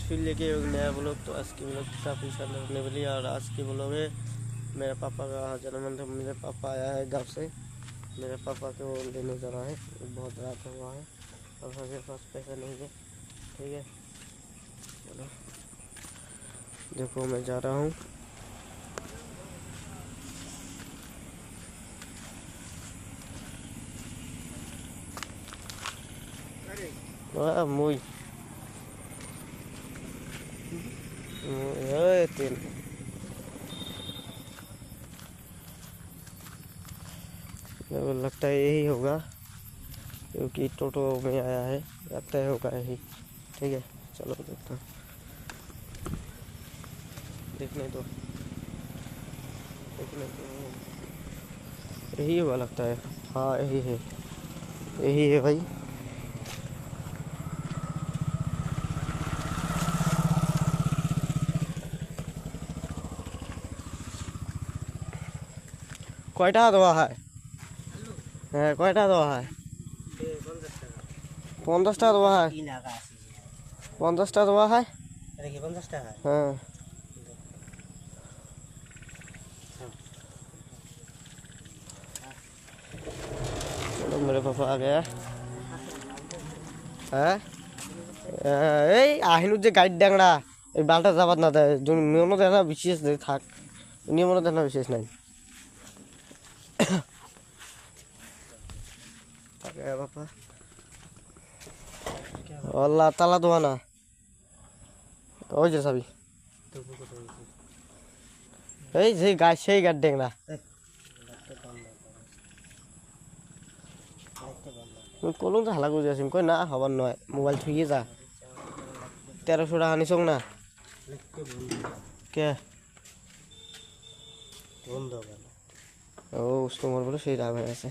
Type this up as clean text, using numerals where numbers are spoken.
फिर लेके एक नया ब्लॉग। तो आज की ब्लॉग काफ़ी साल होने वाली और आज की ब्लॉग में मेरे पापा का जन्मदिन था। मेरे पापा आया है गाँव से, मेरे पापा को लेने जा रहा है। बहुत रात हुआ है और मेरे पास पैसा नहीं है। ठीक है, चलो देखो मैं जा रहा हूँ। मुई तीन लगता है यही होगा क्योंकि टोटो में आया है, लगता है होगा यही। ठीक है, चलो देखते हैं, देखने दो यही होगा लगता है। हाँ यही है, यही है भाई। কয়টা দেওয়া হয়? হ্যাঁ কয়টা দেওয়া হয়? 50 টাকা দেওয়া হয়। 50 টাকা দেওয়া হয়। हाँ चलो मेरे पापा आ गया है। এই আহিনুর যে গাইড ডাংরা এই বালটা যাবার না দেয়, নিয়মও দেয় না বিশেষ থাক, নিয়মও দেয় না বিশেষ নাই। বাপা আল্লাহ তালা দোয়া না, ওই যে চাবি, এই যে গাছ সেই গাছ ডেংরা কলম তো হালা করে আসিম কই না হবার নয়, মোবাইল থুয়ে যা। 1300 টাকা নিছং না কে ও তোমার বলে সেই রাগ হয়ে আছে।